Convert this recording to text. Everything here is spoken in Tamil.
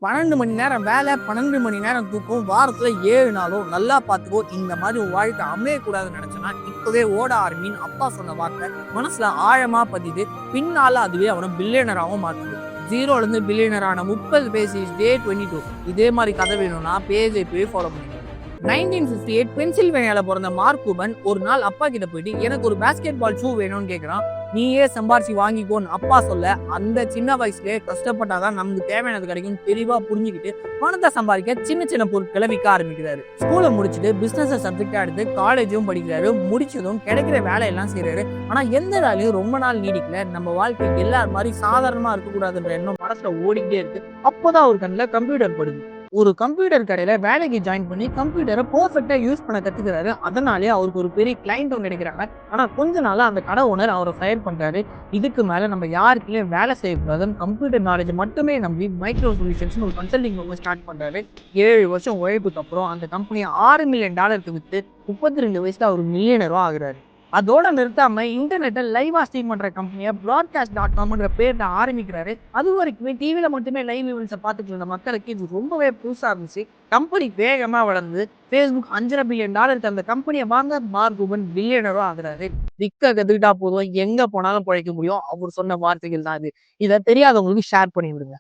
12 மணி நேரம் வேலை, 12 மணி நேரம் தூக்கம், வாரத்துல 7 நாளும் நல்லா பார்த்துக்கோ. இந்த மாதிரி உன் வாழ்க்கை அமையக்கூடாதுன்னு நினைச்சனா, இப்பவே ஓட ஆரம்பின்னு அப்பா சொன்ன வார்த்தை மனசுல ஆழமா பதிது. பின்னால அதுவே அவனை பில்லியனராகவும் மாத்துது. 0ல இருந்து பில்லியனர் ஆன 30 பேஜ் டே 22. இதே மாதிரி கதை வேணும்னா பேஜை போய் ஃபாலோ பண்ணுங்க. 1958 பென்சில்வேனியால பிறந்த மார்க் கூபன் ஒரு நாள் அப்பா கிட்ட போயிட்டு எனக்கு ஒரு பாஸ்கெட் பால் ஷூ வேணும்னு கேட்கிறான். நீயே சம்பாரிச்சு வாங்கிக்கோன்னு அப்பா சொல்ல, அந்த சின்ன வயசுலயே கஷ்டப்பட்டாதான் நமக்கு தேவையானது கிடைக்கும் தெளிவா புரிஞ்சுக்கிட்டு பணத்தை சம்பாதிக்க சின்ன சின்ன பொருட்களை விற்க ஆரம்பிக்கிறாரு. ஸ்கூலை முடிச்சுட்டு பிசினஸ் சப்ஜெக்டா எடுத்து காலேஜும் படிக்கிறாரு. முடிச்சதும் கிடைக்கிற வேலையெல்லாம் செய்யறாரு. ஆனா எந்த வேலையும் ரொம்ப நாள் நீடிக்கல. நம்ம வாழ்க்கை எல்லாரும் மாதிரி சாதாரணமா இருக்கக்கூடாதுன்ற எண்ணம் மனசுல ஓடிக்கிட்டே இருக்கு. அப்போதான் ஒரு கண்ணில் கம்ப்யூட்டர் படுது. ஒரு கம்ப்யூட்டர் கடையில வேலைக்கு ஜாயின் பண்ணி கம்ப்யூட்டரை பர்ஃபெக்டா யூஸ் பண்ண கத்துக்கிறாரு. அதனாலே அவருக்கு ஒரு பெரிய கிளைண்ட்டும் கிடைக்கிறாங்க. ஆனா கொஞ்ச நாளா அந்த கடை ஓனர் அவரை ஃபயர் பண்றாரு. இதுக்கு மேல நம்ம யாருக்குமே வேலை செய்யக்கூடாதுன்னு கம்ப்யூட்டர் நாலேஜ் மட்டுமே நம்பி மைக்ரோ சொல்யூஷன்ஸ் ஒரு கன்சல்டிங் ஸ்டார்ட் பண்றாரு. 7 வருஷம் உழைப்புக்கு அப்புறம் அந்த கம்பெனியை $6 மில்லியன் வித்து 32 வயசுல அவர் மில்லியனரும் ஆகுறாரு. அதோட நிறுத்தாம இன்டர்நெட்டை லைவா ஸ்ட்ரீம் பண்ற கம்பெனியை broadcast.comன்ற பேர்ல ஆரம்பிக்கிறாரு. அது வரைக்குமே டிவில மட்டுமே லைவ் ஈவெண்ட்ஸை பார்த்துட்டு இருந்த மக்களுக்கு இது ரொம்பவே புதுசா இருந்துச்சு. கம்பெனி வேகமா வளர்ந்து Facebook $5.5 அந்த கம்பெனியை வாங்க மார்க் கூபன் பில்லியனரும் ஆகுறாரு. விக்க கத்துக்கிட்டா போதும், எங்க போனாலும் பிழைக்க முடியும். அவர் சொன்ன வார்த்தைகள் தான் இது. இதை தெரியாதவங்களுக்கு ஷேர் பண்ணி விடுங்க.